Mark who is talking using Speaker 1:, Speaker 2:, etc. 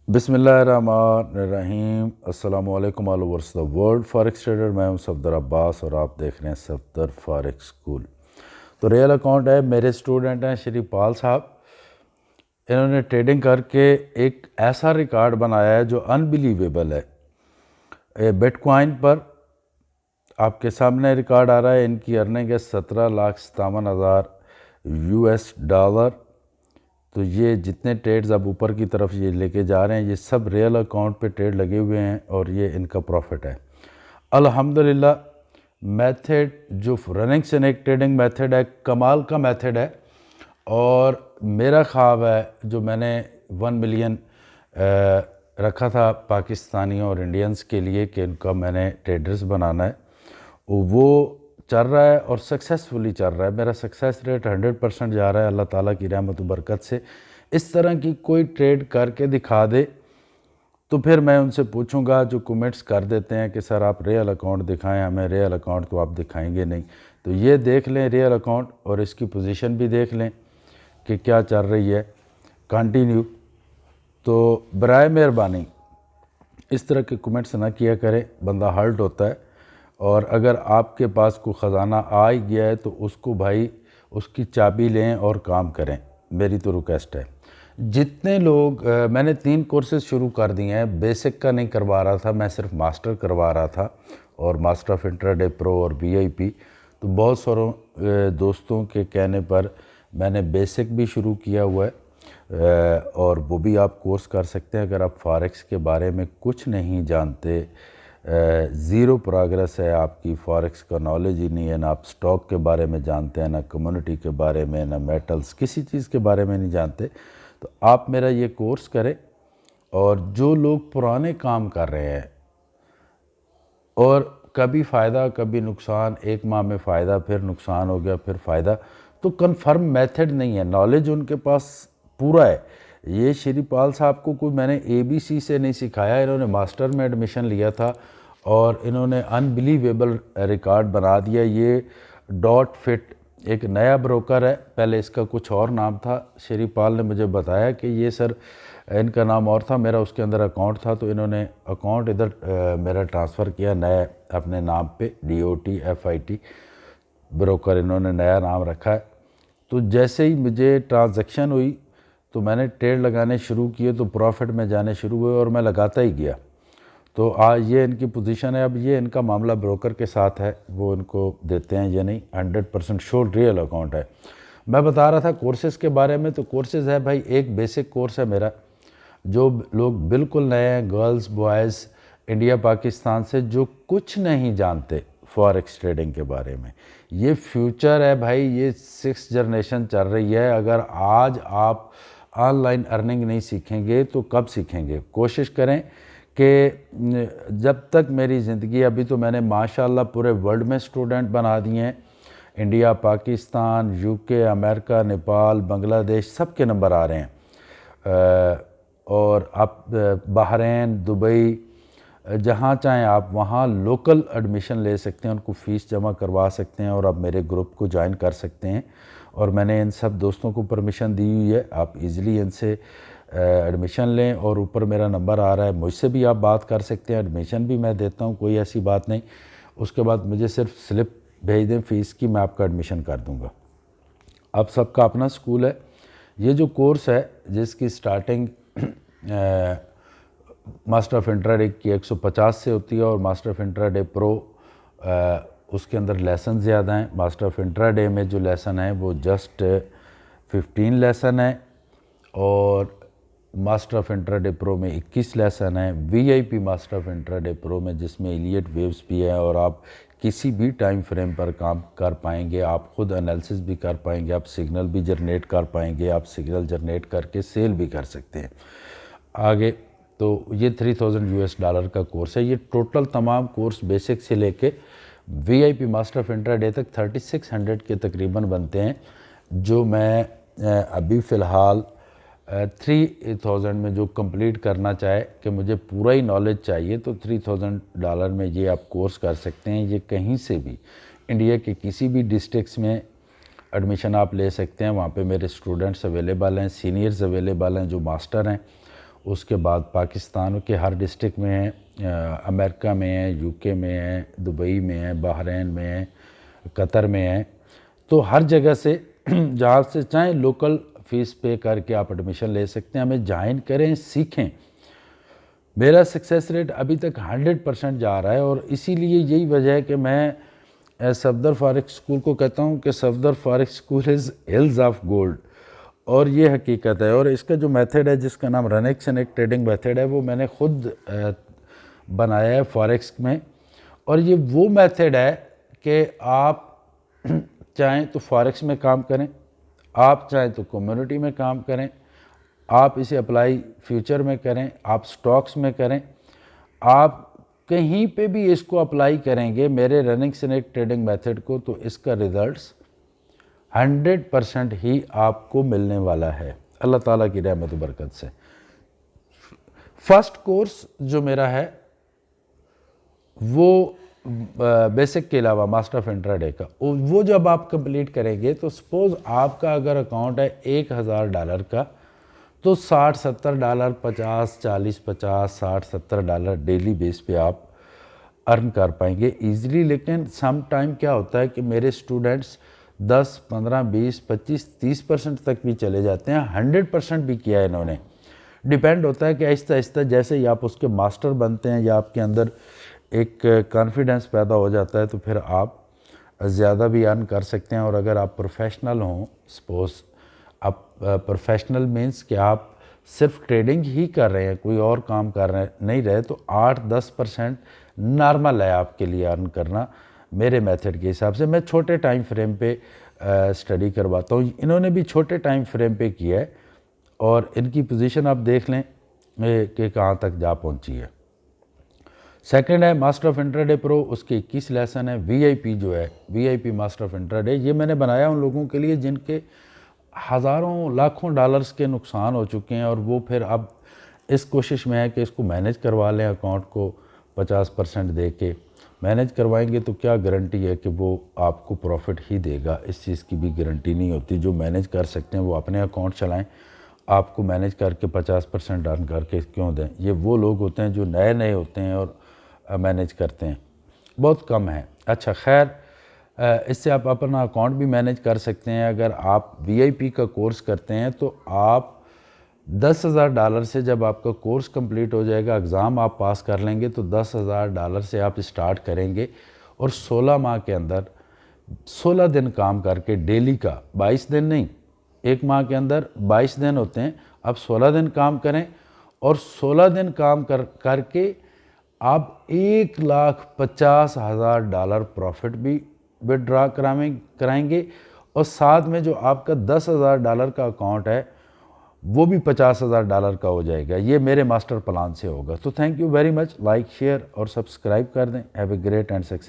Speaker 1: بسم اللہ الرحمن الرحیم۔ السلام علیکم all overs the world forex trader, میں ہوں صفدر عباس اور آپ دیکھ رہے ہیں صفدر فارکس اسکول۔ تو ریئل اکاؤنٹ ہے، میرے اسٹوڈنٹ ہیں شری پال صاحب، انہوں نے ٹریڈنگ کر کے ایک ایسا ریکارڈ بنایا ہے جو انبیلیویبل ہے۔ بٹ کوائن پر آپ کے سامنے ریکارڈ آ رہا ہے، ان کی ارننگ ہے 17,57,000 US ڈالر۔ تو یہ جتنے ٹریڈز اب اوپر کی طرف یہ لے کے جا رہے ہیں، یہ سب ریئل اکاؤنٹ پہ ٹریڈ لگے ہوئے ہیں اور یہ ان کا پروفٹ ہے الحمدللہ۔ میتھڈ جو رننگ سنیک ٹریڈنگ میتھڈ ہے، کمال کا میتھڈ ہے، اور میرا خواب ہے جو میں نے 1 ملین رکھا تھا پاکستانیوں اور انڈینز کے لیے کہ ان کا میں نے ٹریڈرز بنانا ہے، وہ چل رہا ہے اور سکسیسفلی چل رہا ہے۔ میرا سکسیس ریٹ 100% جا رہا ہے اللہ تعالیٰ کی رحمت و برکت سے۔ اس طرح کی کوئی ٹریڈ کر کے دکھا دے تو پھر میں ان سے پوچھوں گا، جو کمنٹس کر دیتے ہیں کہ سر آپ ریئل اکاؤنٹ دکھائیں ہمیں، ریئل اکاؤنٹ تو آپ دکھائیں گے نہیں، تو یہ دیکھ لیں ریئل اکاؤنٹ اور اس کی پوزیشن بھی دیکھ لیں کہ کیا چل رہی ہے کنٹینیو۔ تو برائے مہربانی اس طرح کے کمنٹس نہ کیا کریں، بندہ ہرٹ ہوتا ہے، اور اگر آپ کے پاس کوئی خزانہ آ ہی گیا ہے تو اس کو بھائی اس کی چابی لیں اور کام کریں، میری تو ریکویسٹ ہے۔ جتنے لوگ میں نے 3 کورسز شروع کر دیے ہیں، بیسک کا نہیں کروا رہا تھا، میں صرف ماسٹر کروا رہا تھا، اور ماسٹر آف انٹراڈے پرو اور VIP۔ تو بہت ساروں دوستوں کے کہنے پر میں نے بیسک بھی شروع کیا ہوا ہے، اور وہ بھی آپ کورس کر سکتے ہیں اگر آپ فارکس کے بارے میں کچھ نہیں جانتے، زیرو پروگرس ہے آپ کی، فارکس کا نالج ہی نہیں ہے، نہ آپ سٹاک کے بارے میں جانتے ہیں، نہ کمیونٹی کے بارے میں، نہ میٹلز، کسی چیز کے بارے میں نہیں جانتے، تو آپ میرا یہ کورس کریں۔ اور جو لوگ پرانے کام کر رہے ہیں اور کبھی فائدہ کبھی نقصان، 1 ماہ میں فائدہ پھر نقصان ہو گیا پھر فائدہ، تو کنفرم میتھڈ نہیں ہے، نالج ان کے پاس پورا ہے۔ یہ شری پال صاحب کو کوئی میں نے ABC سے نہیں سکھایا، انہوں نے ماسٹر میں ایڈمیشن لیا تھا اور انہوں نے انبیلیویبل ریکارڈ بنا دیا۔ یہ ڈاٹ فٹ ایک نیا بروکر ہے، پہلے اس کا کچھ اور نام تھا، شری پال نے مجھے بتایا کہ یہ سر ان کا نام اور تھا، میرا اس کے اندر اکاؤنٹ تھا، تو انہوں نے اکاؤنٹ ادھر میرا ٹرانسفر کیا نیا اپنے نام پہ، DOT FIT بروکر انہوں نے نیا نام رکھا ہے۔ تو جیسے ہی مجھے ٹرانزیکشن ہوئی تو میں نے ٹریڈ لگانے شروع کیے، تو پروفٹ میں جانے شروع ہوئے اور میں لگاتا ہی گیا۔ تو آج یہ ان کی پوزیشن ہے۔ اب یہ ان کا معاملہ بروکر کے ساتھ ہے، وہ ان کو دیتے ہیں یا نہیں، 100% شور ریئل اکاؤنٹ ہے۔ میں بتا رہا تھا کورسز کے بارے میں، تو کورسز ہے بھائی، ایک بیسک کورس ہے میرا، جو لوگ بالکل نئے ہیں، گرلز بوائز انڈیا پاکستان سے، جو کچھ نہیں جانتے فارکس ٹریڈنگ کے بارے میں، یہ فیوچر ہے بھائی، یہ 6th جنریشن چل رہی ہے۔ اگر آج آپ آن لائن ارننگ نہیں سیکھیں گے تو کب سیکھیں گے؟ کوشش کریں کہ جب تک میری زندگی، ابھی تو میں نے ماشاءاللہ پورے ورلڈ میں اسٹوڈنٹ بنا دیے ہیں، انڈیا، پاکستان، UK، امریکہ، نیپال، بنگلہ دیش، سب کے نمبر آ رہے ہیں، اور آپ بحرین، دبئی، جہاں چاہیں آپ وہاں لوکل ایڈمیشن لے سکتے ہیں، ان کو فیس جمع کروا سکتے ہیں، اور آپ میرے گروپ کو جوائن کر سکتے ہیں، اور میں نے ان سب دوستوں کو پرمیشن دی ہوئی ہے، آپ ایزیلی ان سے ایڈمیشن لیں، اور اوپر میرا نمبر آ رہا ہے، مجھ سے بھی آپ بات کر سکتے ہیں، ایڈمیشن بھی میں دیتا ہوں، کوئی ایسی بات نہیں۔ اس کے بعد مجھے صرف سلپ بھیج دیں فیس کی، میں آپ کا ایڈمیشن کر دوں گا۔ اب سب کا اپنا سکول ہے۔ یہ جو کورس ہے جس کی سٹارٹنگ ماسٹر آف انٹراڈے کی 150 سے ہوتی ہے، اور ماسٹر آف انٹراڈے پرو اس کے اندر لیسن زیادہ ہیں۔ ماسٹر آف انٹراڈے میں جو لیسن ہیں وہ جسٹ 15 لیسن ہیں، اور ماسٹر آف انٹراڈے پرو میں 21 لیسن ہیں۔ VIP ماسٹر آف انٹراڈے پرو میں جس میں ایلیٹ ویوز بھی ہے، اور آپ کسی بھی ٹائم فریم پر کام کر پائیں گے، آپ خود انالیسس بھی کر پائیں گے، آپ سگنل بھی جنریٹ کر پائیں گے، آپ سگنل جنریٹ کر کے سیل بھی کر سکتے ہیں آگے۔ تو یہ $3,000 کا کورس ہے۔ یہ ٹوٹل تمام کورس بیسک سے لے کے VIP ماسٹر آف انٹراڈے تک 3600 کے تقریباً بنتے ہیں، جو میں ابھی فی الحال 3000 میں جو کمپلیٹ کرنا چاہے کہ مجھے پورا ہی نالج چاہیے، تو $3,000 میں یہ آپ کورس کر سکتے ہیں۔ یہ کہیں سے بھی انڈیا کے کسی بھی ڈسٹرکٹس میں ایڈمیشن آپ لے سکتے ہیں، وہاں پہ میرے اسٹوڈنٹس اویلیبل ہیں، سینئرز اویلیبل ہیں جو ماسٹر ہیں، اس کے بعد پاکستان کے ہر ڈسٹرکٹ میں ہیں، امریکہ میں ہیں، یو کے میں ہیں، دبئی میں ہیں، بحرین میں ہیں، قطر میں ہیں، تو ہر جگہ سے جہاں سے چاہیں لوکل فیس پے کر کے آپ ایڈمیشن لے سکتے ہیں، ہمیں جوائن کریں، سیکھیں۔ میرا سکسیس ریٹ ابھی تک 100% جا رہا ہے، اور اسی لیے یہی وجہ ہے کہ میں صفدر فارغ اسکول کو کہتا ہوں کہ صفدر فارغ school is Hills of gold, اور یہ حقیقت ہے۔ اور اس کا جو میتھڈ ہے جس کا نام رنیکس اینڈ ایک ٹریڈنگ میتھڈ ہے، وہ میں نے خود بنایا ہے فارکس میں، اور یہ وہ میتھڈ ہے کہ آپ چاہیں تو فارکس میں کام کریں، آپ چاہیں تو کمیونٹی میں کام کریں، آپ اسے اپلائی فیوچر میں کریں، آپ سٹاکس میں کریں، آپ کہیں پہ بھی اس کو اپلائی کریں گے میرے رننگ سنیک ٹریڈنگ میتھڈ کو، تو اس کا ریزلٹس 100% ہی آپ کو ملنے والا ہے اللہ تعالیٰ کی رحمت و برکت سے۔ فرسٹ کورس جو میرا ہے وہ بیسک کے علاوہ ماسٹر آف انٹراڈے کا، وہ جب آپ کمپلیٹ کریں گے تو سپوز آپ کا اگر اکاؤنٹ ہے $1000 کا، تو $60-70 $50-40-50 $60-70 ڈیلی بیس پہ آپ ارن کر پائیں گے ایزیلی۔ لیکن سم ٹائم کیا ہوتا ہے کہ میرے اسٹوڈنٹس 10 15 20 25 30% تک بھی چلے جاتے ہیں، 100% بھی کیا ہے انہوں نے۔ ڈیپینڈ ہوتا ہے کہ آہستہ آہستہ جیسے ہی آپ اس کے ماسٹر بنتے ہیں یا آپ کے اندر ایک کانفیڈنس پیدا ہو جاتا ہے، تو پھر آپ زیادہ بھی ارن کر سکتے ہیں۔ اور اگر آپ پروفیشنل ہوں، سپوز آپ پروفیشنل مینس کہ آپ صرف ٹریڈنگ ہی کر رہے ہیں، کوئی اور کام کر رہے نہیں رہے، تو 8-10% نارمل ہے آپ کے لیے ارن کرنا میرے میتھڈ کے حساب سے۔ میں چھوٹے ٹائم فریم پہ اسٹڈی کرواتا ہوں، انہوں نے بھی چھوٹے ٹائم فریم پہ کیا ہے، اور ان کی پوزیشن آپ دیکھ لیں کہ کہاں تک جا پہنچی ہے۔ سیکنڈ ہے ماسٹر آف انٹراڈے پرو، اس کے 21 لیسن ہے۔ وی آئی پی جو ہے، وی آئی پی ماسٹر آف انٹراڈے، یہ میں نے بنایا ان لوگوں کے لیے جن کے ہزاروں لاکھوں ڈالرز کے نقصان ہو چکے ہیں، اور وہ پھر اب اس کوشش میں ہے کہ اس کو مینیج کروا لیں، اکاؤنٹ کو 50% دے کے مینیج کروائیں گے تو کیا گارنٹی ہے کہ وہ آپ کو پروفٹ ہی دے گا، اس چیز کی بھی گارنٹی نہیں ہوتی۔ جو مینیج کر سکتے ہیں وہ اپنے اکاؤنٹ چلائیں، آپ کو مینیج کر کے 50% ارن کر کے کیوں دیں؟ یہ وہ لوگ ہوتے ہیں جو نئے ہوتے ہیں اور مینیج کرتے ہیں، بہت کم ہیں۔ اچھا خیر، اس سے آپ اپنا اکاؤنٹ بھی مینیج کر سکتے ہیں۔ اگر آپ وی آئی پی کا کورس کرتے ہیں تو آپ $10,000 سے جب آپ کا کورس کمپلیٹ ہو جائے گا، اگزام آپ پاس کر لیں گے، تو $10,000 سے آپ اسٹارٹ کریں گے، اور 16 ماہ کے اندر 16 دن کام کر کے ڈیلی کا، 22 دن نہیں، ایک ماہ کے اندر 22 دن ہوتے ہیں، آپ 16 دن کام کریں، اور 16 دن کام کر کے آپ $1,50,000 پروفٹ بھی وڈرا کرائیں گے، اور ساتھ میں جو آپ کا $10,000 کا اکاؤنٹ ہے وہ بھی $50,000 کا ہو جائے گا۔ یہ میرے ماسٹر پلان سے ہوگا۔ تو thank you very much, like share اور سبسکرائب کر دیں۔ Have a great and success